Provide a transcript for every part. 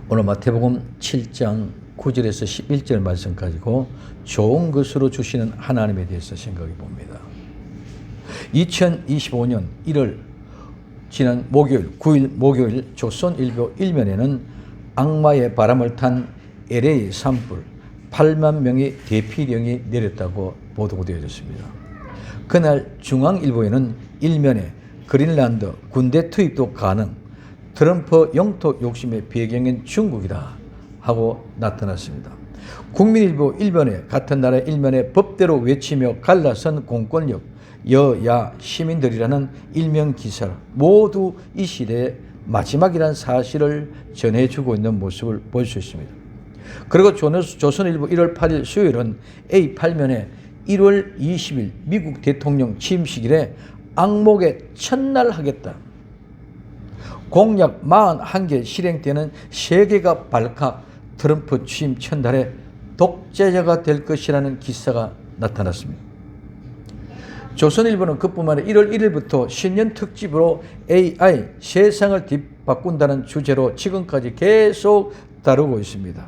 오늘 마태복음 7장 9절에서 11절 말씀 가지고 좋은 것으로 주시는 하나님에 대해서 생각해 봅니다. 2025년 1월 지난 목요일 9일 목요일 조선일보 1면에는 악마의 바람을 탄 LA 산불 8만 명의 대피령이 내렸다고 보도가 되어졌습니다. 그날 중앙일보에는 일면에 그린란드 군대 투입도 가능, 트럼프 영토 욕심의 배경인 중국이다 하고 나타났습니다. 국민일보 1면에 같은 나라 1면에 법대로 외치며 갈라선 공권력, 여야 시민들이라는 일면 기사 모두 이 시대의 마지막이라는 사실을 전해주고 있는 모습을 볼 수 있습니다. 그리고 조선일보 1월 8일 수요일은 A8면에 1월 20일 미국 대통령 취임식일에 악목의 첫날 하겠다. 공약 41개 실행되는 세계가 발칵 트럼프 취임 첫날에 독재자가 될 것이라는 기사가 나타났습니다. 조선일보는 그뿐만 아니라 1월 1일부터 신년 특집으로 AI 세상을 뒤바꾼다는 주제로 지금까지 계속 다루고 있습니다.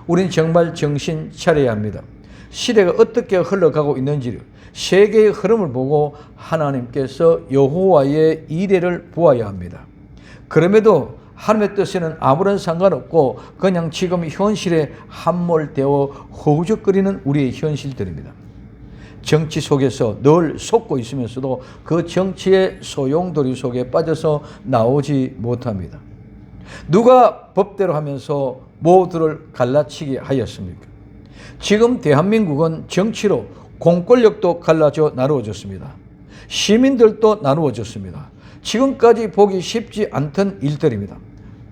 우린 정말 정신 차려야 합니다. 시대가 어떻게 흘러가고 있는지 세계의 흐름을 보고 하나님께서 여호와의 이레를 보아야 합니다. 그럼에도 하나님의 뜻에는 아무런 상관없고 그냥 지금 현실에 함몰되어 허우적거리는 우리의 현실들입니다. 정치 속에서 늘 속고 있으면서도 그 정치의 소용돌이 속에 빠져서 나오지 못합니다. 누가 법대로 하면서 모두를 갈라치게 하였습니까? 지금 대한민국은 정치로 공권력도 갈라져 나누어졌습니다. 시민들도 나누어졌습니다. 지금까지 보기 쉽지 않던 일들입니다.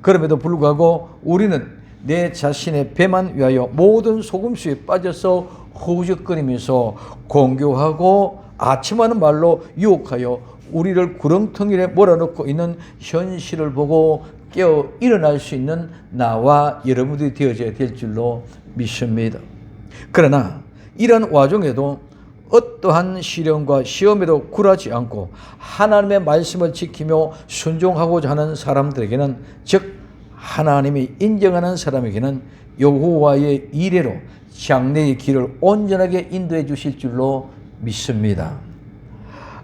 그럼에도 불구하고 우리는 내 자신의 배만 위하여 모든 속임수에 빠져서 허우적거리면서 공교하고 아첨하는 말로 유혹하여 우리를 구렁텅이에 몰아넣고 있는 현실을 보고 깨어 일어날 수 있는 나와 여러분들이 되어져야 될 줄로 믿습니다. 그러나 이런 와중에도 어떠한 시련과 시험에도 굴하지 않고 하나님의 말씀을 지키며 순종하고자 하는 사람들에게는, 즉 하나님이 인정하는 사람에게는 여호와의 이레로 장래의 길을 온전하게 인도해 주실 줄로 믿습니다.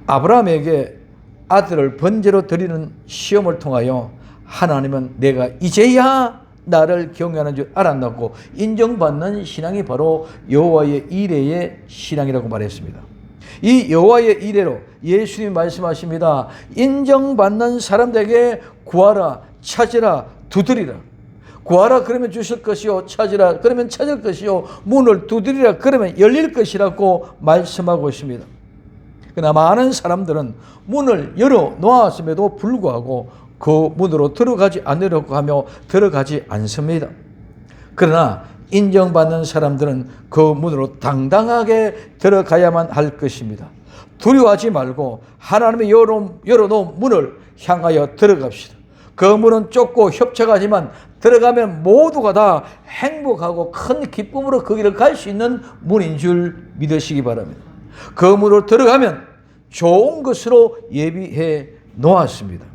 아브라함에게 아들을 번제로 드리는 시험을 통하여 하나님은 내가 이제야 나를 경외하는 줄 알았다고 인정받는 신앙이 바로 여호와의 이레의 신앙이라고 말했습니다. 이 여호와의 이레로 예수님이 말씀하십니다. 인정받는 사람들에게 구하라, 찾으라, 두드리라. 구하라 그러면 주실 것이요, 찾으라 그러면 찾을 것이요, 문을 두드리라 그러면 열릴 것이라고 말씀하고 있습니다. 그러나 많은 사람들은 문을 열어 놓았음에도 불구하고 그 문으로 들어가지 않으려고 하며 들어가지 않습니다. 그러나 인정받는 사람들은 그 문으로 당당하게 들어가야만 할 것입니다. 두려워하지 말고 하나님의 열어놓은 문을 향하여 들어갑시다. 그 문은 좁고 협착하지만 들어가면 모두가 다 행복하고 큰 기쁨으로 그 길을 갈 수 있는 문인 줄 믿으시기 바랍니다. 그 문으로 들어가면 좋은 것으로 예비해 놓았습니다.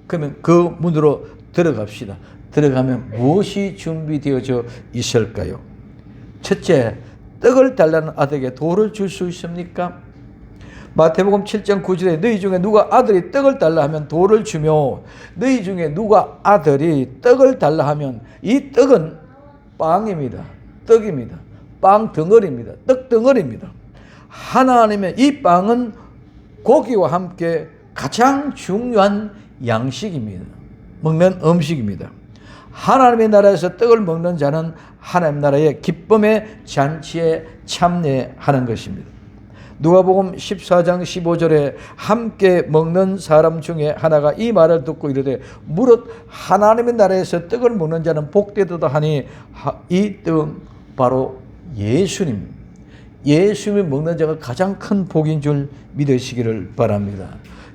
그러면 그 문으로 들어갑시다. 들어가면 무엇이 준비되어져 있을까요? 첫째, 떡을 달라는 아들에게 돌을 줄 수 있습니까? 마태복음 7장 9절에 너희 중에 누가 아들이 떡을 달라 하면 돌을 주며 너희 중에 누가 아들이 떡을 달라 하면, 이 떡은 빵입니다. 떡입니다. 빵 덩어리입니다. 떡 덩어리입니다. 하나님의 이 빵은 고기와 함께 가장 중요한 양식입니다. 먹는 음식입니다. 하나님의 나라에서 떡을 먹는 자는 하나님 나라의 기쁨의 잔치에 참여하는 것입니다. 누가복음 14장 15절에 함께 먹는 사람 중에 하나가 이 말을 듣고 이르되 무릇 하나님의 나라에서 떡을 먹는 자는 복되도다 하니, 이 떡은 바로 예수님, 예수님을 먹는 자가 가장 큰 복인 줄 믿으시기를 바랍니다.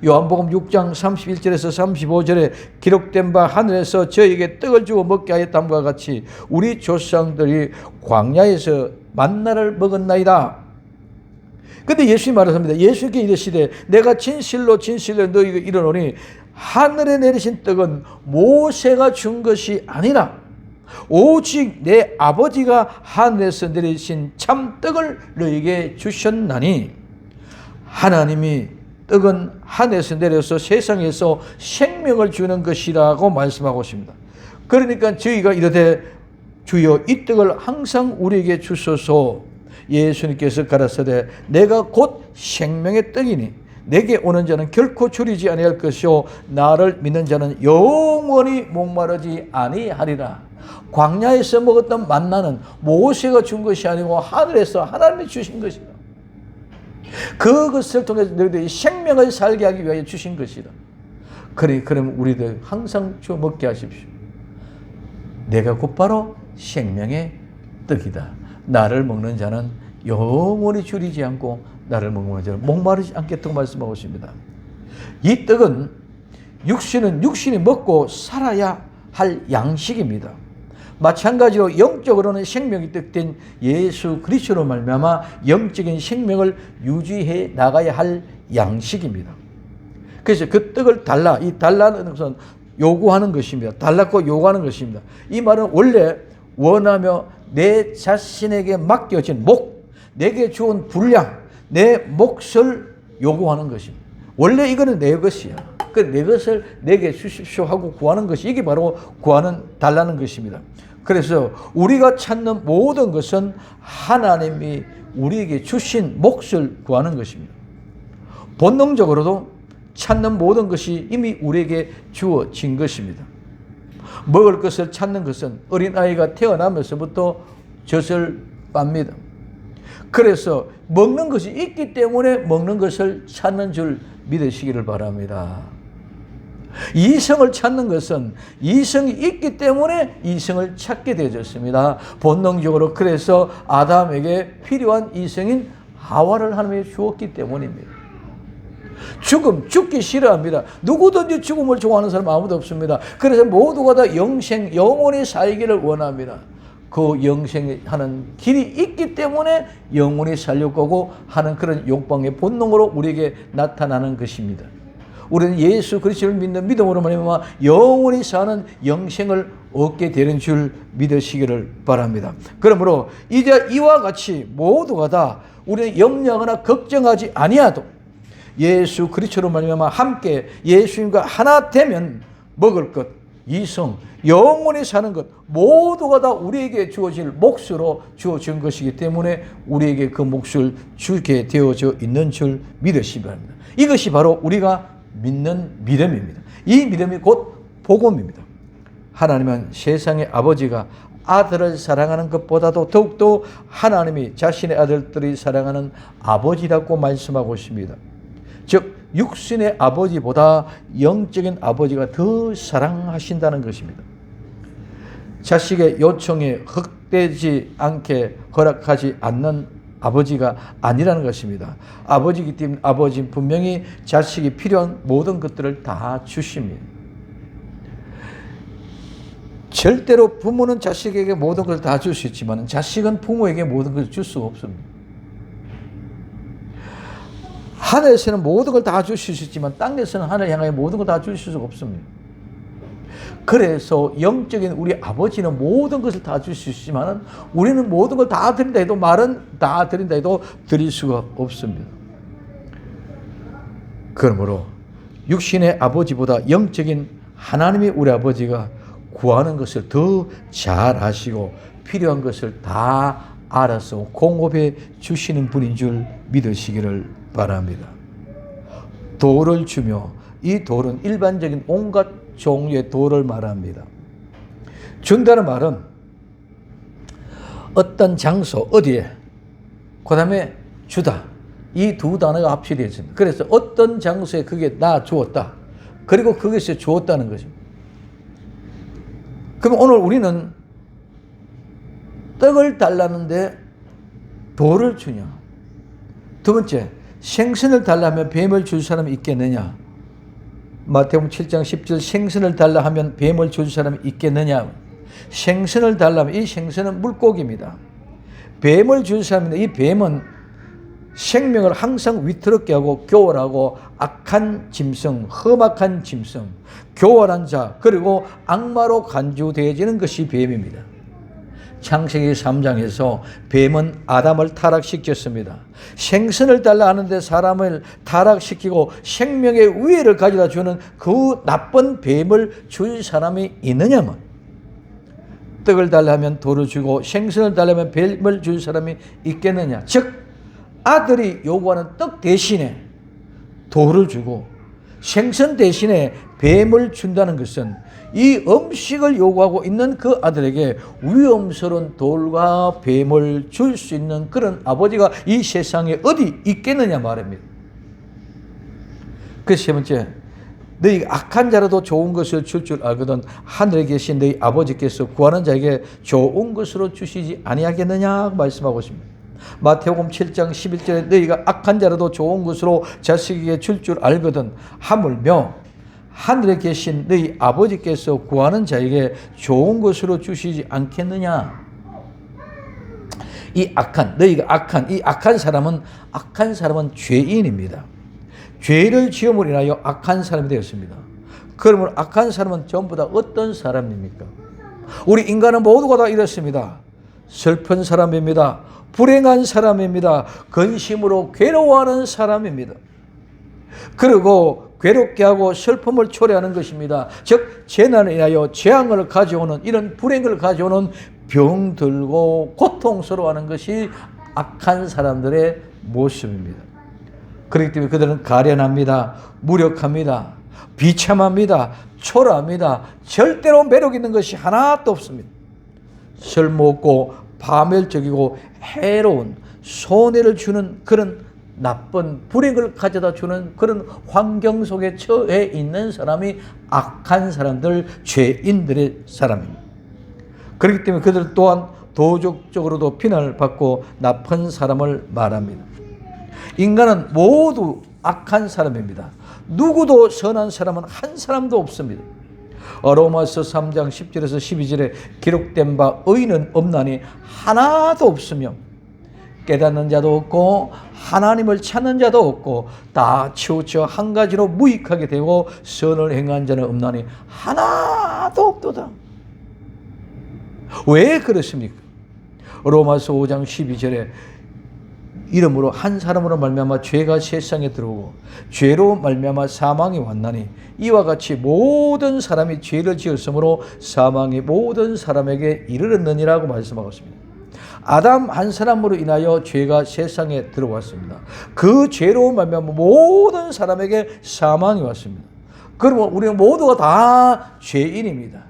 요한복음 6장 31절에서 35절에 기록된 바 하늘에서 저에게 떡을 주어 먹게 하였다함과 같이 우리 조상들이 광야에서 만나를 먹었나이다. 근데 예수님이 말하십니다. 예수께 이르시되 내가 진실로 진실로 너희에게 이르노니 하늘에 내리신 떡은 모세가 준 것이 아니라 오직 내 아버지가 하늘에서 내리신 참 떡을 너에게 주셨나니 하나님이 떡은 하늘에서 내려서 세상에서 생명을 주는 것이라고 말씀하고 있습니다. 그러니까 저희가 이르되 주여 이 떡을 항상 우리에게 주소서. 예수님께서 가라사대 내가 곧 생명의 떡이니 내게 오는 자는 결코 줄이지 아니할 것이요 나를 믿는 자는 영원히 목마르지 아니하리라. 광야에서 먹었던 만나는 모세가 준 것이 아니고 하늘에서 하나님이 주신 것이다. 그것을 통해서 너희들이 생명을 살게 하기 위하여 주신 것이다. 그럼 우리들 항상 주 먹게 하십시오. 내가 곧바로 생명의 떡이다. 나를 먹는 자는 영원히 줄이지 않고 나를 먹는 자는 목마르지 않겠다고 말씀하고 있습니다. 이 떡은 육신이 먹고 살아야 할 양식입니다. 마찬가지로 영적으로는 생명이 떡된 예수 그리스도로 말미암아 영적인 생명을 유지해 나가야 할 양식입니다. 그래서 그 떡을 달라, 이 달라는 것은 요구하는 것입니다. 달라고 요구하는 것입니다. 이 말은 원래 원하며 내 자신에게 맡겨진 내게 주은 분량, 내 몫을 요구하는 것입니다. 원래 이거는 내 것이야. 그 내 것을 내게 주십시오 하고 구하는 것이 이게 바로 달라는 것입니다. 그래서 우리가 찾는 모든 것은 하나님이 우리에게 주신 몫을 구하는 것입니다. 본능적으로도 찾는 모든 것이 이미 우리에게 주어진 것입니다. 먹을 것을 찾는 것은 어린아이가 태어나면서부터 젖을 빱니다. 그래서 먹는 것이 있기 때문에 먹는 것을 찾는 줄 믿으시기를 바랍니다. 이성을 찾는 것은 이성이 있기 때문에 이성을 찾게 되어졌습니다. 본능적으로. 그래서 아담에게 필요한 이성인 하와를 하나님이 주었기 때문입니다. 죽기 싫어합니다. 누구든지 죽음을 좋아하는 사람 아무도 없습니다. 그래서 모두가 다 영원히 살기를 원합니다. 그 영생하는 길이 있기 때문에 영원히 살려고 하고 하는 그런 욕망의 본능으로 우리에게 나타나는 것입니다. 우리는 예수 그리스도를 믿는 믿음으로 말미암아 영원히 사는 영생을 얻게 되는 줄 믿으시기를 바랍니다. 그러므로 이제 이와 같이 모두가 다 우리는 염려하거나 걱정하지 아니하도 예수 그리스도로 말미암아 함께 예수님과 하나 되면 먹을 것, 이성, 영원히 사는 것 모두가 다 우리에게 주어질 몫으로 주어진 것이기 때문에 우리에게 그 몫을 주게 되어져 있는 줄 믿으시기 바랍니다. 이것이 바로 우리가 믿는 믿음입니다. 이 믿음이 곧 복음입니다. 하나님은 세상의 아버지가 아들을 사랑하는 것보다도 더욱더 하나님이 자신의 아들들이 사랑하는 아버지라고 말씀하고 있습니다. 즉 육신의 아버지보다 영적인 아버지가 더 사랑하신다는 것입니다. 자식의 요청에 헛되지 않게 허락하지 않는 아버지가 아니라는 것입니다. 아버지이기 때문에 아버지는 분명히 자식이 필요한 모든 것들을 다 주십니다. 절대로 부모는 자식에게 모든 걸 다 줄 수 있지만 자식은 부모에게 모든 걸 줄 수가 없습니다. 하늘에서는 모든 걸 다 줄 수 있지만 땅에서는 하늘 향하여 모든 걸 다 줄 수가 없습니다. 그래서 영적인 우리 아버지는 모든 것을 다 줄 수 있지만 우리는 모든 걸 다 드린다 해도 말은 다 드린다 해도 드릴 수가 없습니다. 그러므로 육신의 아버지보다 영적인 하나님의 우리 아버지가 구하는 것을 더 잘 아시고 필요한 것을 다 알아서 공급해 주시는 분인 줄 믿으시기를 바랍니다. 돌을 주며 이 돌은 일반적인 온갖 종류의 돌을 말합니다. 준다는 말은 어떤 장소 어디에 그 다음에 주다 이 두 단어가 합치되어 있습니다. 그래서 어떤 장소에 그게 나 주었다 그리고 그것이 주었다는 것입니다. 그럼 오늘 우리는 떡을 달라는데 돌을 주냐? 두 번째, 생선을 달라면 뱀을 줄 사람이 있겠느냐? 마태복음 7장 10절 생선을 달라 하면 뱀을 줄 사람이 있겠느냐? 생선을 달라면 이 생선은 물고기입니다. 뱀을 줄 사람인데 이 뱀은 생명을 항상 위태롭게 하고 교활하고 악한 짐승, 험악한 짐승, 교활한 자 그리고 악마로 간주되어지는 것이 뱀입니다. 창세기 3장에서 뱀은 아담을 타락시켰습니다. 생선을 달라 하는데 사람을 타락시키고 생명의 위해를 가져다 주는 그 나쁜 뱀을 줄 사람이 있느냐면, 떡을 달라면 돌을 주고 생선을 달라면 뱀을 줄 사람이 있겠느냐. 즉 아들이 요구하는 떡 대신에 돌을 주고 생선 대신에 뱀을 준다는 것은 이 음식을 요구하고 있는 그 아들에게 위험스러운 돌과 뱀을 줄 수 있는 그런 아버지가 이 세상에 어디 있겠느냐 말입니다. 그 세 번째, 너희가 악한 자라도 좋은 것을 줄 알거든 하늘에 계신 너희 아버지께서 구하는 자에게 좋은 것으로 주시지 아니하겠느냐 말씀하고 있습니다. 마태복음 7장 11절에 너희가 악한 자라도 좋은 것으로 자식에게 줄 알거든 하물며 하늘에 계신 너희 아버지께서 구하는 자에게 좋은 것으로 주시지 않겠느냐. 이 악한 사람은 죄인입니다. 죄를 지음으로 인하여 악한 사람이 되었습니다. 그러면 악한 사람은 전부 다 어떤 사람입니까? 우리 인간은 모두가 다 이렇습니다. 슬픈 사람입니다. 불행한 사람입니다. 근심으로 괴로워하는 사람입니다. 그리고 괴롭게 하고 슬픔을 초래하는 것입니다. 즉 재난을 인하여 재앙을 가져오는, 이런 불행을 가져오는, 병들고 고통스러워하는 것이 악한 사람들의 모습입니다. 그렇기 때문에 그들은 가련합니다. 무력합니다. 비참합니다. 초라합니다. 절대로 매력 있는 것이 하나도 없습니다. 쓸모없고 파멸적이고 해로운, 손해를 주는 그런 나쁜 불행을 가져다 주는 그런 환경 속에 처해 있는 사람이 악한 사람들, 죄인들의 사람입니다. 그렇기 때문에 그들 또한 도덕적으로도 비난을 받고 나쁜 사람을 말합니다. 인간은 모두 악한 사람입니다. 누구도 선한 사람은 한 사람도 없습니다. 로마서 3장 10절에서 12절에 기록된 바 의인은 없나니 하나도 없으며 깨닫는 자도 없고 하나님을 찾는 자도 없고 다 치우쳐 한 가지로 무익하게 되고 선을 행한 자는 없나니 하나도 없도다. 왜 그렇습니까? 로마서 5장 12절에 이름으로 한 사람으로 말미암아 죄가 세상에 들어오고 죄로 말미암아 사망이 왔나니 이와 같이 모든 사람이 죄를 지었으므로 사망이 모든 사람에게 이르렀느니라고 말씀하고 있습니다. 아담 한 사람으로 인하여 죄가 세상에 들어왔습니다. 그 죄로 말미암아 모든 사람에게 사망이 왔습니다. 그러면 우리는 모두가 다 죄인입니다.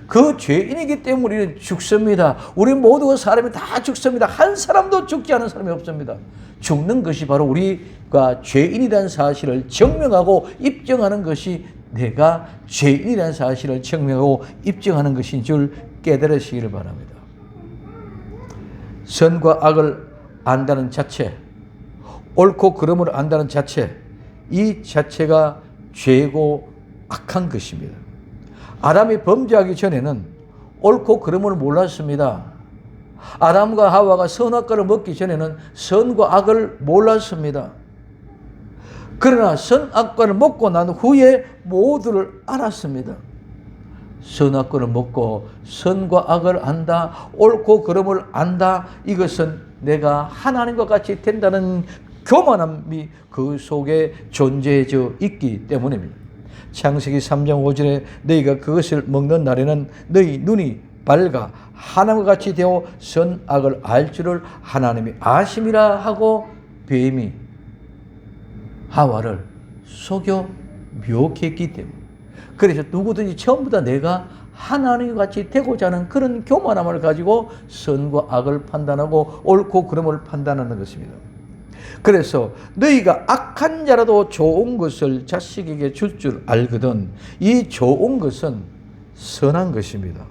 그 죄인이기 때문에 우리는 죽습니다. 우리 모두가 사람이 다 죽습니다. 한 사람도 죽지 않은 사람이 없습니다. 죽는 것이 바로 우리가 죄인이라는 사실을 증명하고 입증하는 것이, 내가 죄인이라는 사실을 증명하고 입증하는 것인 줄 깨달으시기를 바랍니다. 선과 악을 안다는 자체, 옳고 그름을 안다는 자체, 이 자체가 죄고 악한 것입니다. 아담이 범죄하기 전에는 옳고 그름을 몰랐습니다. 아담과 하와가 선악과를 먹기 전에는 선과 악을 몰랐습니다. 그러나 선악과를 먹고 난 후에 모두를 알았습니다. 선악과를 먹고 선과 악을 안다, 옳고 그름을 안다, 이것은 내가 하나님과 같이 된다는 교만함이 그 속에 존재해져 있기 때문입니다. 창세기 3장 5절에 너희가 그것을 먹는 날에는 너희 눈이 밝아 하나님과 같이 되어 선악을 알 줄을 하나님이 아심이라 하고 뱀이 하와를 속여 미혹했기 때문에, 그래서 누구든지 전부 다 내가 하나님과 같이 되고자 하는 그런 교만함을 가지고 선과 악을 판단하고 옳고 그름을 판단하는 것입니다. 그래서 너희가 악한 자라도 좋은 것을 자식에게 줄 알거든 이 좋은 것은 선한 것입니다.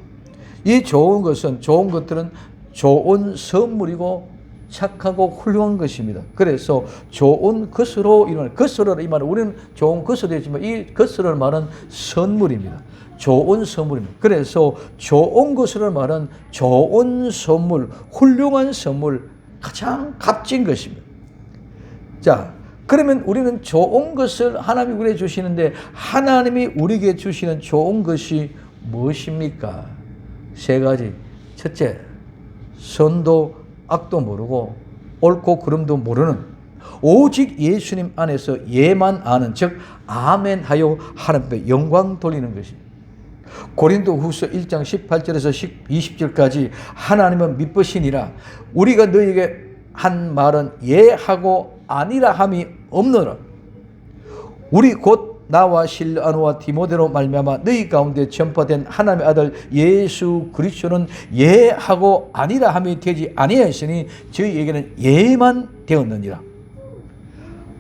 이 좋은 것들은 좋은 선물이고 착하고 훌륭한 것입니다. 그래서 좋은 것으로, 이 말은 우리는 좋은 것으로 되지만 이 것으로 말은 선물입니다. 좋은 선물입니다. 그래서 좋은 것으로 말은 좋은 선물, 훌륭한 선물, 가장 값진 것입니다. 자, 그러면 우리는 좋은 것을 하나님이 우리에게 주시는데 하나님이 우리에게 주시는 좋은 것이 무엇입니까? 세 가지. 첫째, 선도 악도 모르고 옳고 그름도 모르는 오직 예수님 안에서 예만 아는 즉 아멘하여 하나님께 영광 돌리는 것입니다. 고린도후서 1장 18절에서 20절까지 하나님은 미쁘시니라 우리가 너에게 한 말은 예하고 아니라 함이 없노라. 우리 곧 나와 실라노와 디모데로 말미암아 너희 가운데 전파된 하나님의 아들 예수 그리스도는 예하고 아니라 함이 되지 아니하였으니 저희에게는 예만 되었느니라.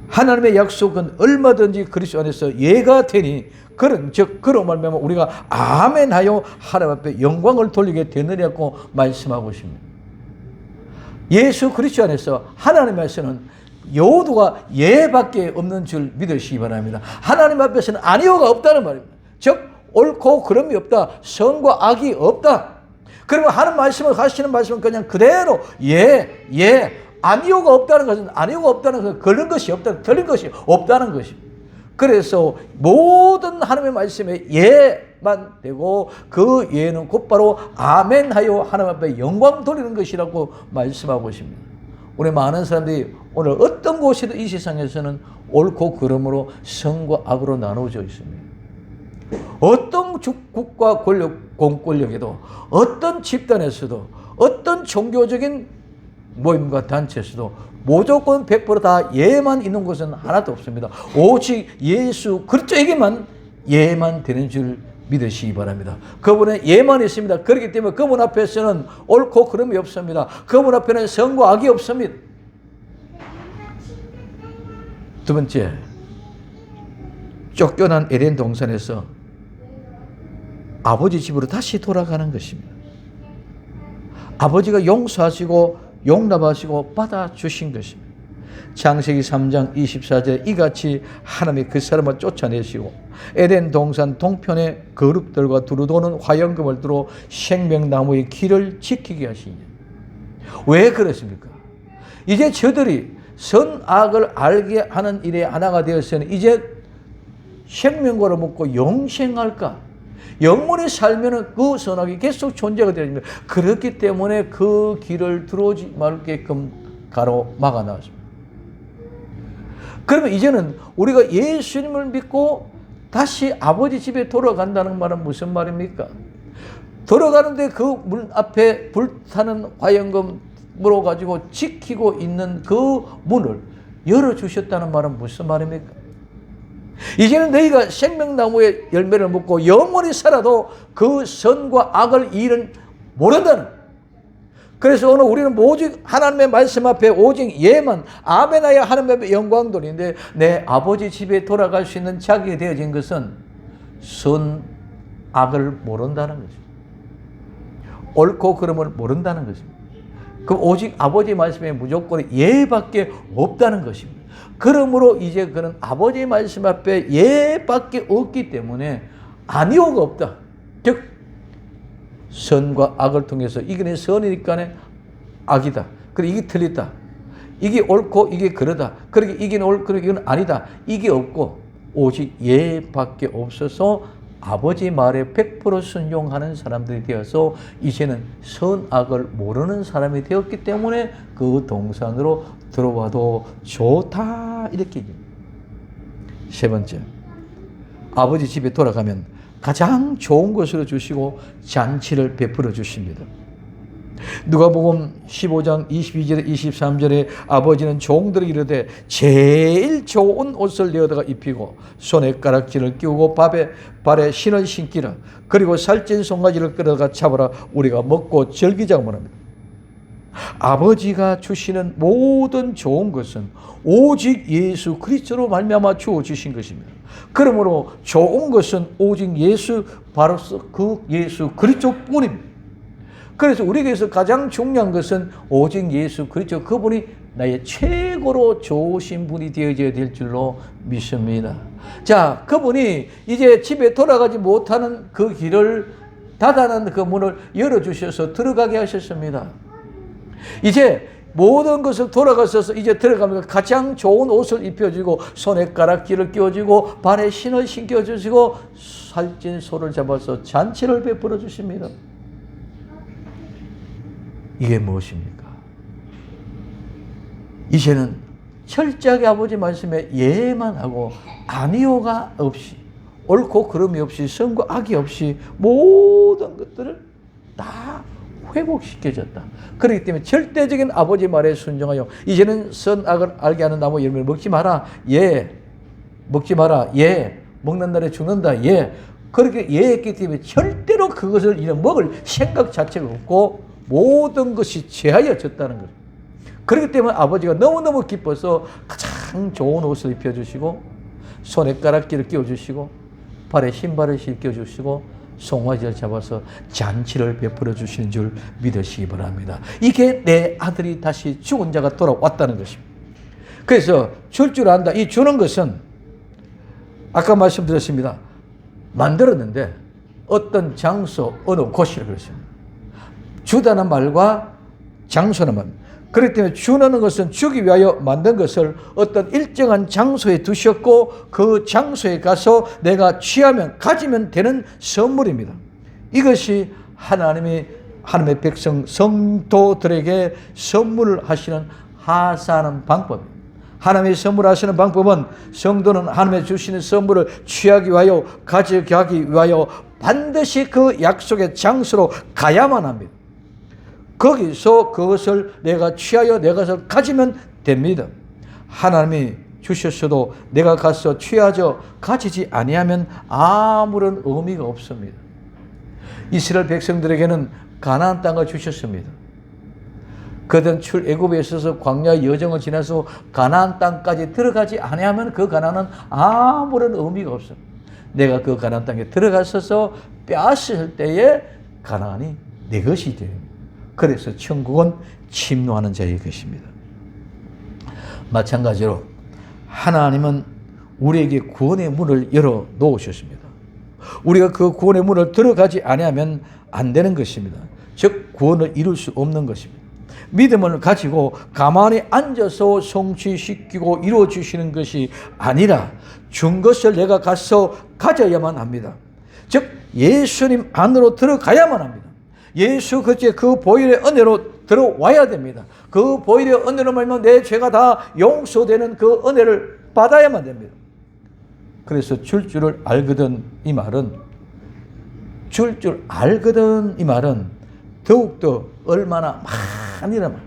하나님의 약속은 얼마든지 그리스도 안에서 예가 되니 그런 즉 그로 말미암아 우리가 아멘하여 하나님 앞에 영광을 돌리게 되느냐고 말씀하고 있습니다. 예수 그리스도 안에서 하나님 앞에서는 여호도가 예밖에 없는 줄 믿으시기 바랍니다. 하나님 앞에서는 아니오가 없다는 말입니다. 즉 옳고 그름이 없다. 선과 악이 없다. 그러면 하는 말씀을 하시는 말씀은 그냥 그대로 아니오가 없다는 것은 아니오가 없다는 것은 걸린 것이 없다. 틀린 것이 없다는 것입니다. 그래서 모든 하나님의 말씀에 예만 되고 그 예는 곧바로 아멘하여 하나님 앞에 영광 돌리는 것이라고 말씀하고 있습니다. 우리 많은 사람들이 오늘 어떤 곳이든 이 세상에서는 옳고 그름으로 선과 악으로 나누어져 있습니다. 어떤 국가 권력, 공권력에도 어떤 집단에서도 어떤 종교적인 모임과 단체에서도 무조건 100%다 예만 있는 것은 하나도 없습니다. 오직 예수 그리스도에게만 예만 되는 줄 믿으시기 바랍니다. 그분의 예만 있습니다. 그렇기 때문에 그분 앞에서는 옳고 그름이 없습니다. 그분 앞에는 선과 악이 없습니다. 두 번째, 쫓겨난 에덴 동산에서 아버지 집으로 다시 돌아가는 것입니다. 아버지가 용서하시고 용납하시고 받아주신 것입니다. 창세기 3장 24절에 이같이 하나님이 그 사람을 쫓아내시고 에덴 동산 동편의 거룩들과 두루도는 화영금을 두루 생명나무의 길을 지키게 하시니. 왜 그렇습니까? 이제 저들이 선악을 알게 하는 일에 하나가 되었으니 이제 생명과를 먹고 영생할까? 영원히 살면은 그 선악이 계속 존재가 됩니다. 그렇기 때문에 그 길을 들어오지 말게끔 가로막아 놨습니다. 그러면 이제는 우리가 예수님을 믿고 다시 아버지 집에 돌아간다는 말은 무슨 말입니까? 돌아가는데 그 문 앞에 불타는 화영금으로 가지고 지키고 있는 그 문을 열어주셨다는 말은 무슨 말입니까? 이제는 너희가 생명나무의 열매를 먹고 영원히 살아도 그 선과 악을 이는 모른다는. 그래서 오늘 우리는 오직 하나님의 말씀 앞에 오직 예만 아멘하여 하나님 앞에 영광 돌리는데 내 아버지 집에 돌아갈 수 있는 자격이 되어진 것은 선 악을 모른다는 것입니다. 옳고 그름을 모른다는 것입니다. 그 오직 아버지 말씀에 무조건 예밖에 없다는 것입니다. 그러므로 이제 그는 아버지의 말씀 앞에 예밖에 없기 때문에 아니오가 없다. 즉 선과 악을 통해서 이게 선이니까 악이다. 그리고 이게 틀리다. 이게 옳고 이게 그러다. 그러게 이게 옳고 이건 아니다. 이게 없고 오직 예밖에 없어서 아버지 말에 100% 순종하는 사람들이 되어서 이제는 선악을 모르는 사람이 되었기 때문에 그 동산으로 들어와도 좋다 이렇게 얘기합니다. 세 번째, 아버지 집에 돌아가면 가장 좋은 것으로 주시고 잔치를 베풀어 주십니다. 누가복음 15장 22절에 23절에 아버지는 종들에게 이르되 제일 좋은 옷을 내어다가 입히고 손에 가락지를 끼우고 발에 신을 신기라. 그리고 살찐 송아지를 끌어다가 잡아라. 우리가 먹고 즐기자고 합니다. 아버지가 주시는 모든 좋은 것은 오직 예수 그리스도로 말미암아 주어 주신 것입니다. 그러므로 좋은 것은 오직 예수 바로 그 예수 그리스도뿐입니다. 그래서 우리에게서 가장 중요한 것은 오직 예수 그리스도 그분이 나의 최고로 좋으신 분이 되어져야 될 줄로 믿습니다. 자, 그분이 이제 집에 돌아가지 못하는 그 길을 닫아놓은 그 문을 열어주셔서 들어가게 하셨습니다. 이제 모든 것을 돌아가셔서 이제 들어가면 가장 좋은 옷을 입혀주고 손에 가락지를 끼워주고 발에 신을 신겨주시고 살찐 소를 잡아서 잔치를 베풀어 주십니다. 이게 무엇입니까? 이제는 철저하게 아버지 말씀에 예만 하고 아니요가 없이, 옳고 그름이 없이, 선과 악이 없이 모든 것들을 다 회복시켜줬다. 그렇기 때문에 절대적인 아버지 말에 순종하여 이제는 선악을 알게 하는 나무 열매를 먹지 마라. 예. 먹지 마라. 예. 먹는 날에 죽는다. 예. 그렇게 예했기 때문에 절대로 그것을 이제 먹을 생각 자체가 없고 모든 것이 제하여졌다는 거예요. 그렇기 때문에 아버지가 너무너무 기뻐서 가장 좋은 옷을 입혀주시고 손에 가락지를 끼워주시고 발에 신발을 신겨주시고 송아지를 잡아서 잔치를 베풀어 주시는 줄 믿으시기 바랍니다. 이게 내 아들이 다시 죽은 자가 돌아왔다는 것입니다. 그래서 줄 줄 안다. 이 주는 것은 아까 말씀드렸습니다. 만들었는데 어떤 장소, 어느 곳이라 그랬습니다. 주다는 말과 장소는 말. 그렇기 때문에 주는 것은 주기 위하여 만든 것을 어떤 일정한 장소에 두셨고 그 장소에 가서 내가 취하면 가지면 되는 선물입니다. 이것이 하나님의 백성 성도들에게 선물을 하시는 하사하는 방법입니다. 하나님의 선물하시는 방법은 성도는 하나님의 주시는 선물을 취하기 위하여 가져가기 위하여 반드시 그 약속의 장소로 가야만 합니다. 거기서 그것을 내가 취하여 내가 가서 가지면 됩니다. 하나님이 주셨어도 내가 가서 취하여 가지지 아니하면 아무런 의미가 없습니다. 이스라엘 백성들에게는 가나안 땅을 주셨습니다. 그들은 출애굽에 있어서 광야의 여정을 지나서 가나안 땅까지 들어가지 아니하면 그 가나안은 아무런 의미가 없습니다. 내가 그 가나안 땅에 들어가서 빼앗을 때에 가나안이 내 것이 됩니다. 그래서 천국은 침노하는 자의 것입니다. 마찬가지로 하나님은 우리에게 구원의 문을 열어 놓으셨습니다. 우리가 그 구원의 문을 들어가지 아니하면 안 되는 것입니다. 즉 구원을 이룰 수 없는 것입니다. 믿음을 가지고 가만히 앉아서 성취시키고 이루어주시는 것이 아니라 준 것을 내가 가서 가져야만 합니다. 즉 예수님 안으로 들어가야만 합니다. 예수 그리스도의 그 보혈의 은혜로 들어와야 됩니다. 그 보혈의 은혜로 말면 내 죄가 다 용서되는 그 은혜를 받아야만 됩니다. 그래서 줄 줄을 알거든 이 말은 더욱더 얼마나 많이나 말.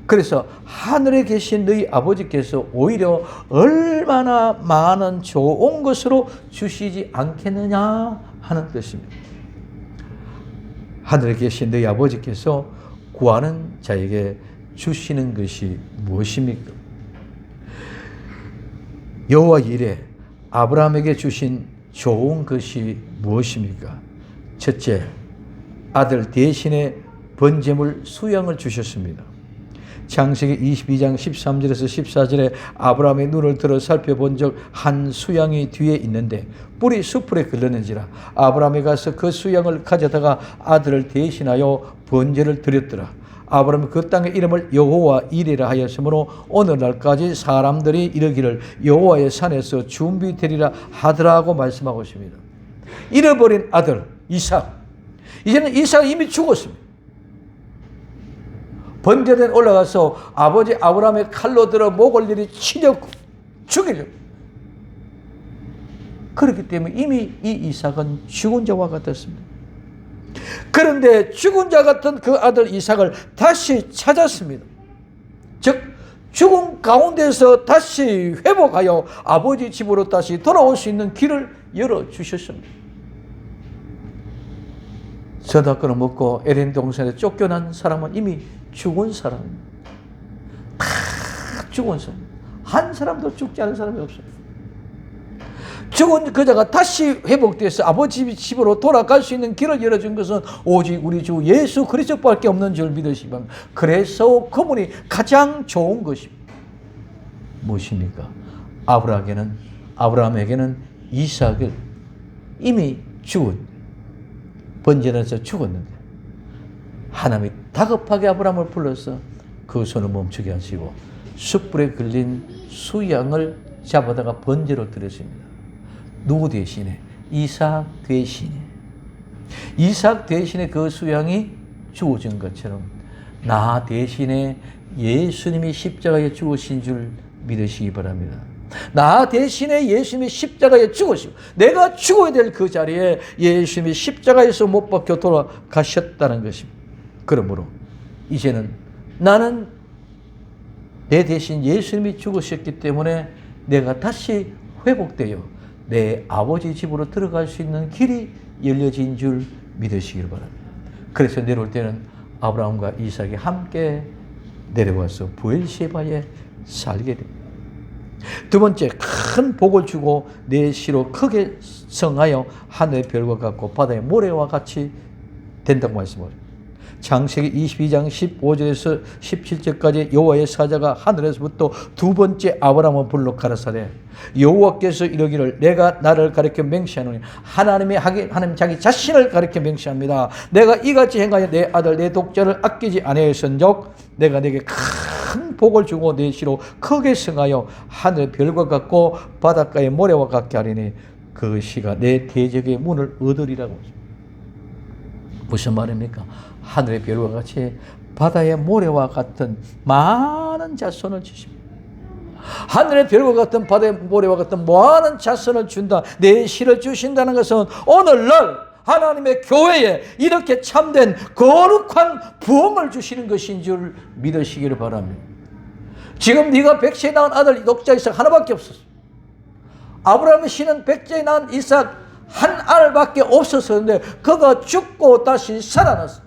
그래서 하늘에 계신 너희 아버지께서 오히려 얼마나 많은 좋은 것으로 주시지 않겠느냐 하는 뜻입니다. 하늘에 계신 너희 아버지께서 구하는 자에게 주시는 것이 무엇입니까? 여호와 이레 아브라함에게 주신 좋은 것이 무엇입니까? 첫째, 아들 대신에 번제물 수양을 주셨습니다. 창세기 22장 13절에서 14절에 아브라함의 눈을 들어 살펴본 적 한 수양이 뒤에 있는데 뿔이 수풀에 걸렸는지라 아브라함이 가서 그 수양을 가져다가 아들을 대신하여 번제를 드렸더라. 아브라함이 그 땅의 이름을 여호와 이레라 하였으므로 오늘날까지 사람들이 이르기를 여호와의 산에서 준비되리라 하더라고 말씀하고 있습니다. 잃어버린 아들 이삭, 이제는 이삭이 이미 죽었습니다. 번제된 올라가서 아버지 아브라함의 칼로 들어 목을 내리 치려고 죽이려고. 그렇기 때문에 이미 이 이삭은 죽은 자와 같았습니다. 그런데 죽은 자 같은 그 아들 이삭을 다시 찾았습니다. 즉 죽음 가운데서 다시 회복하여 아버지 집으로 다시 돌아올 수 있는 길을 열어주셨습니다. 서다권을 먹고 에덴 동산에 쫓겨난 사람은 이미 죽은 사람입니다. 다 죽은 사람. 한 사람도 죽지 않은 사람이 없어요. 죽은 그자가 다시 회복돼서 아버지 집으로 돌아갈 수 있는 길을 열어준 것은 오직 우리 주 예수 그리스도밖에 없는 줄 믿으시기 바랍니다. 그래서 그분이 가장 좋은 것입니다. 무엇입니까? 아브라함에게는 이삭을 이미 죽은 번제에서 죽었는데 하나님이 다급하게 아브라함을 불러서 그 손을 멈추게 하시고 숯불에 걸린 수양을 잡아다가 번제로 드렸습니다. 누구 대신에? 이삭 대신에. 이삭 대신에 그 수양이 주어진 것처럼 나 대신에 예수님이 십자가에 죽으신 줄 믿으시기 바랍니다. 나 대신에 예수님이 십자가에 죽으시고 내가 죽어야 될 그 자리에 예수님이 십자가에서 못 박혀 돌아가셨다는 것입니다. 그러므로 이제는 나는 내 대신 예수님이 죽으셨기 때문에 내가 다시 회복되어 내 아버지 집으로 들어갈 수 있는 길이 열려진 줄 믿으시길 바랍니다. 그래서 내려올 때는 아브라함과 이삭이 함께 내려와서 부엘셰바에 살게 됩니다. 두 번째, 큰 복을 주고 내 시로 크게 성하여 하늘의 별과 같고 바다의 모래와 같이 된다고 말씀합니다. 창세기 22장 15절에서 17절까지 여호와의 사자가 하늘에서부터 두 번째 아브라함을 불러 가라사대 여호와께서 이르기를 내가 나를 가리켜 맹세하노니 하나님 자기 자신을 가리켜 맹세합니다. 내가 이같이 행하여 내 아들 내 독자를 아끼지 아니하였은즉 내가 내게 큰 복을 주고 내 시로 크게 성하여 하늘의 별과 같고 바닷가의 모래와 같게 하리니 그 시가 내 대적의 문을 얻으리라고. 무슨 말입니까? 하늘의 별과 같이 바다의 모래와 같은 많은 자손을 주십니다. 하늘의 별과 같은 바다의 모래와 같은 많은 자손을 준다. 내 시를 주신다는 것은 오늘날 하나님의 교회에 이렇게 참된 거룩한 부흥을 주시는 것인 줄 믿으시기를 바랍니다. 지금 네가 백세에 낳은 아들 독자 이삭 하나밖에 없었어. 아브라함의 씨는 백세에 낳은 이삭 한 알밖에 없었었는데 그가 죽고 다시 살아났어.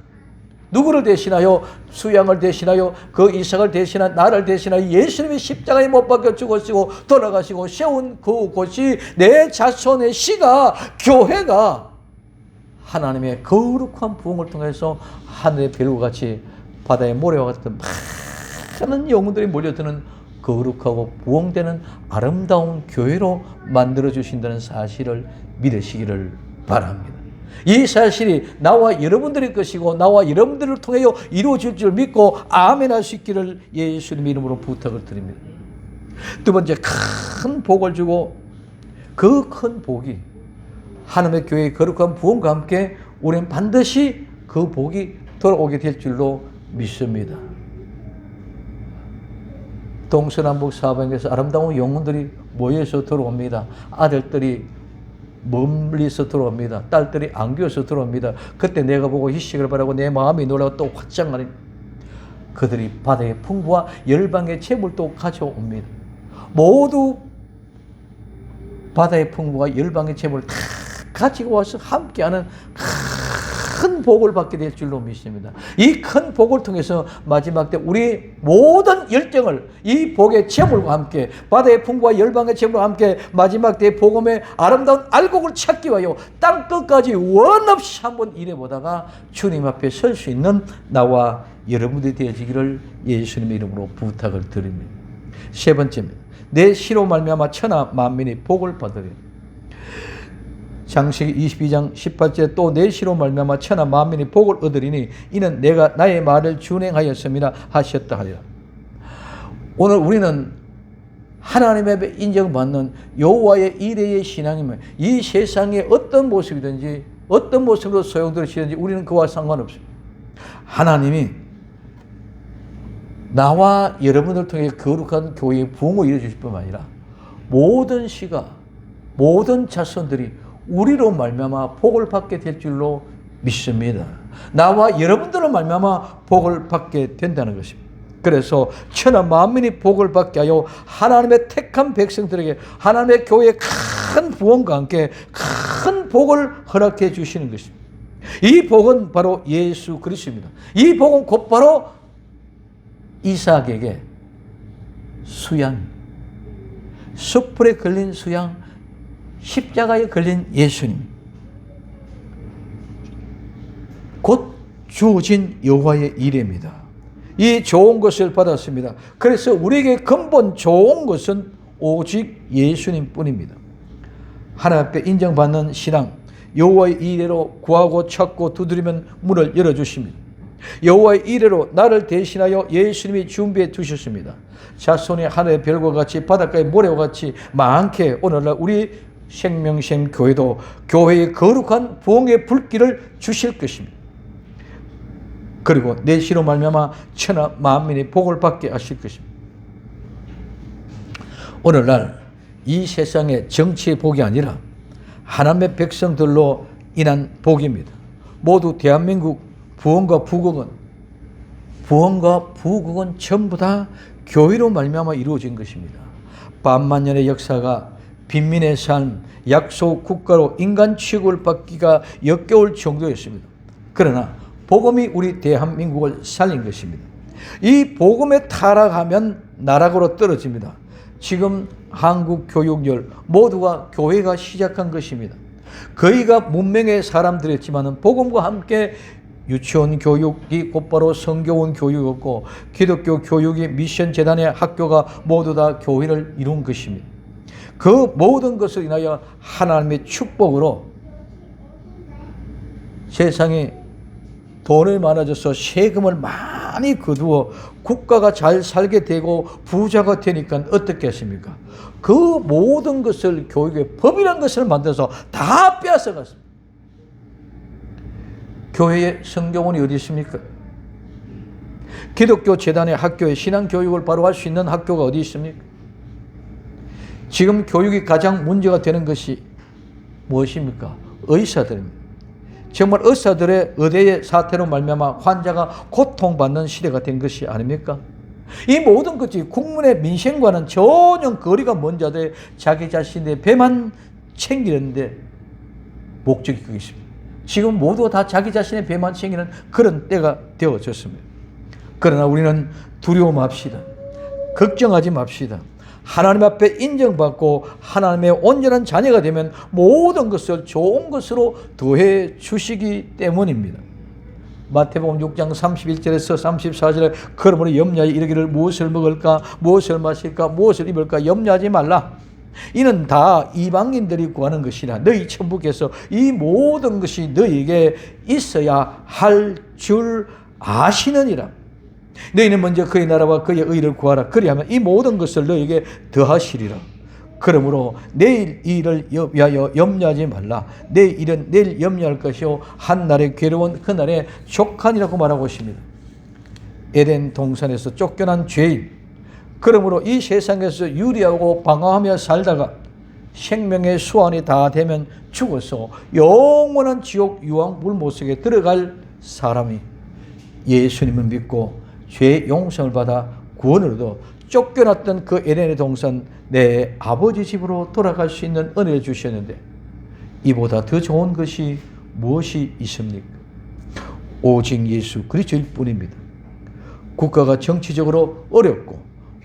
누구를 대신하여? 수양을 대신하여 그 이삭을 대신하여 나를 대신하여 예수님이 십자가에 못 박혀 죽으시고 돌아가시고 세운 그 곳이 내 자손의 씨가 교회가 하나님의 거룩한 부흥을 통해서 하늘의 별과 같이 바다의 모래와 같은 많은 영혼들이 몰려드는 거룩하고 부흥되는 아름다운 교회로 만들어주신다는 사실을 믿으시기를 바랍니다. 이 사실이 나와 여러분들의 것이고 나와 여러분들을 통해 이루어질 줄 믿고 아멘 할 수 있기를 예수님 이름으로 부탁을 드립니다. 두 번째, 큰 복을 주고 그 큰 복이 하나님의 교회의 거룩한 부흥과 함께 우리는 반드시 그 복이 돌아오게 될 줄로 믿습니다. 동서남북 사방에서 아름다운 영혼들이 모여서 들어옵니다. 아들들이 멀리서 들어옵니다. 딸들이 안겨서 들어옵니다. 그때 내가 보고 희식을 바라고 내 마음이 놀라고 또 화창하니 그들이 바다의 풍부와 열방의 재물도 가져옵니다. 모두 바다의 풍부와 열방의 재물을 다 가지고 와서 함께하는 큰 복을 받게 될 줄로 믿습니다. 이 큰 복을 통해서 마지막 때 우리 모든 열정을 이 복의 재물과 함께 바다의 풍부와 열방의 재물과 함께 마지막 때 복음의 아름다운 알곡을 찾기 위하여 땅끝까지 원없이 한번 일해보다가 주님 앞에 설 수 있는 나와 여러분들이 되어지기를 예수님의 이름으로 부탁을 드립니다. 세 번째입니다. 내 시로 말미암아 천하 만민이 복을 받으리라. 창세기 22장 18절에 또 내 시로 말미암아 천하 만민이 복을 얻으리니 이는 내가 나의 말을 준행하였음이라 하셨다 하리라. 오늘 우리는 하나님의 앞에 인정받는 여호와의 이레의 신앙이면 이 세상의 어떤 모습이든지 어떤 모습으로 소용돌이시든지 우리는 그와 상관없습니다. 하나님이 나와 여러분을 통해 거룩한 교회의 부흥을 이루어주실 뿐만 아니라 모든 시가 모든 자손들이 우리로 말미암아 복을 받게 될 줄로 믿습니다. 나와 여러분들로 말미암아 복을 받게 된다는 것입니다. 그래서 천하 만민이 복을 받게 하여 하나님의 택한 백성들에게 하나님의 교회의 큰 부흥과 함께 큰 복을 허락해 주시는 것입니다. 이 복은 바로 예수 그리스도입니다. 이 복은 곧바로 이삭에게 수양, 숯불에 걸린 수양, 십자가에 걸린 예수님, 곧 주어진 여호와의 이레입니다. 이 좋은 것을 받았습니다. 그래서 우리에게 근본 좋은 것은 오직 예수님 뿐입니다. 하나님 앞에 인정받는 신앙, 여호와의 이레로 구하고 찾고 두드리면 문을 열어주십니다. 여호와의 이레로 나를 대신하여 예수님이 준비해 두셨습니다. 자손의 하늘의 별과 같이 바닷가의 모래와 같이 많게 오늘날 우리 생명샘 교회도 교회의 거룩한 부흥의 불길을 주실 것입니다. 그리고 내 시로 말미암아 천하 만민이 복을 받게 하실 것입니다. 오늘날 이 세상의 정치의 복이 아니라 하나님의 백성들로 인한 복입니다. 모두 대한민국 부흥과 부국은 전부 다 교회로 말미암아 이루어진 것입니다. 반만년의 역사가 빈민의 삶, 약소 국가로 인간 취급을 받기가 역겨울 정도였습니다. 그러나 복음이 우리 대한민국을 살린 것입니다. 이 복음에 타락하면 나락으로 떨어집니다. 지금 한국 교육열 모두가 교회가 시작한 것입니다. 거의가 문명의 사람들이었지만 복음과 함께 유치원 교육이 곧바로 성교원 교육이었고 기독교 교육이 미션 재단의 학교가 모두 다 교회를 이룬 것입니다. 그 모든 것을 인하여 하나님의 축복으로 세상에 돈이 많아져서 세금을 많이 거두어 국가가 잘 살게 되고 부자가 되니까 어떻게 했습니까? 그 모든 것을 교육의 법이라는 것을 만들어서 다 빼앗아 갔습니다. 교회에 성경원이 어디 있습니까? 기독교 재단의 학교에 신앙교육을 바로 할 수 있는 학교가 어디 있습니까? 지금 교육이 가장 문제가 되는 것이 무엇입니까? 의사들입니다. 정말 의사들의 의대의 사태로 말미암아 환자가 고통받는 시대가 된 것이 아닙니까? 이 모든 것이 국민의 민생과는 전혀 거리가 먼 자들 자기 자신의 배만 챙기는데 목적이 그게 있습니다. 지금 모두가 다 자기 자신의 배만 챙기는 그런 때가 되어졌습니다. 그러나 우리는 두려워 맙시다. 걱정하지 맙시다. 하나님 앞에 인정받고 하나님의 온전한 자녀가 되면 모든 것을 좋은 것으로 더해 주시기 때문입니다. 마태복음 6장 31절에서 34절에 그러므로 염려하여 이르기를 무엇을 먹을까 무엇을 마실까 무엇을 입을까 염려하지 말라. 이는 다 이방인들이 구하는 것이라 너희 천부께서 이 모든 것이 너희에게 있어야 할 줄 아시느니라. 너희는 먼저 그의 나라와 그의 의를 구하라. 그리하면 이 모든 것을 너희에게 더하시리라. 그러므로 내일 일을 위하여 염려하지 말라. 내일 일은 내일 염려할 것이요 한날의 괴로운 그날의 족한이라고 말하고 있습니다. 에덴 동산에서 쫓겨난 죄인, 그러므로 이 세상에서 유리하고 방황하며 살다가 생명의 수완이 다 되면 죽어서 영원한 지옥 유황 불못속에 들어갈 사람이 예수님을 믿고 죄 용서를 받아 구원을 얻어 쫓겨났던 그 에덴의 동산 내 아버지 집으로 돌아갈 수 있는 은혜를 주셨는데 이보다 더 좋은 것이 무엇이 있습니까? 오직 예수 그리스도일 뿐입니다. 국가가 정치적으로 어렵고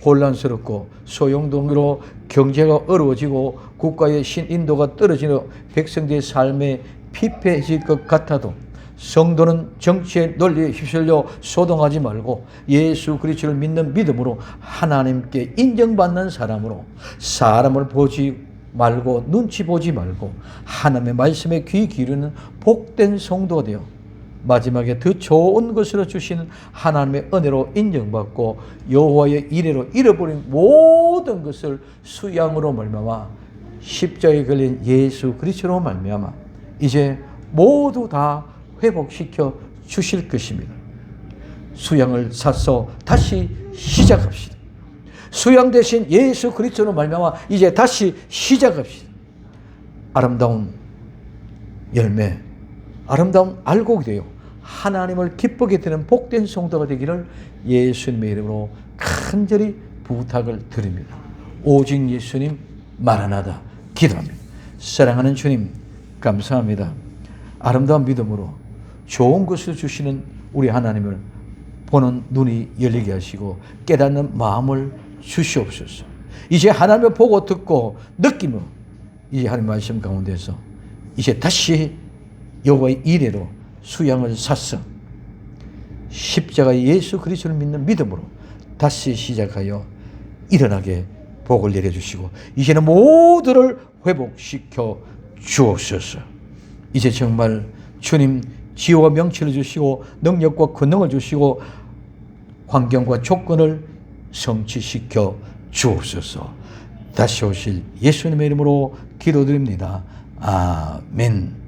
혼란스럽고 소용돌이로 경제가 어려워지고 국가의 신인도가 떨어지는 백성들의 삶에 피폐해질 것 같아도 성도는 정치의 논리에 휩쓸려 소동하지 말고 예수 그리스도를 믿는 믿음으로 하나님께 인정받는 사람으로 사람을 보지 말고 눈치 보지 말고 하나님의 말씀에 귀 기르는 복된 성도가 되어 마지막에 더 좋은 것으로 주시는 하나님의 은혜로 인정받고 여호와의 이레로 잃어버린 모든 것을 수양으로 말미암아 십자가에 걸린 예수 그리스도로 말미암아 이제 모두 다 회복시켜 주실 것입니다. 수양을 사서 다시 시작합시다. 수양 대신 예수 그리스도로 말미암아 이제 다시 시작합시다. 아름다운 열매, 아름다운 알곡이 되어 하나님을 기쁘게 되는 복된 성도가 되기를 예수님의 이름으로 간절히 부탁을 드립니다. 오직 예수님 마라나다 기도합니다. 사랑하는 주님 감사합니다. 아름다운 믿음으로 좋은 것을 주시는 우리 하나님을 보는 눈이 열리게 하시고 깨닫는 마음을 주시옵소서. 이제 하나님을 보고 듣고 느끼며 이제 하나님 말씀 가운데서 이제 다시 여호와의 이레로 수양을 샀어 십자가 예수 그리스도를 믿는 믿음으로 다시 시작하여 일어나게 복을 내려주시고 이제는 모두를 회복시켜 주옵소서. 이제 정말 주님 지혜와 명철을 주시고 능력과 권능을 주시고 환경과 조건을 성취시켜 주옵소서. 다시 오실 예수님의 이름으로 기도드립니다. 아멘.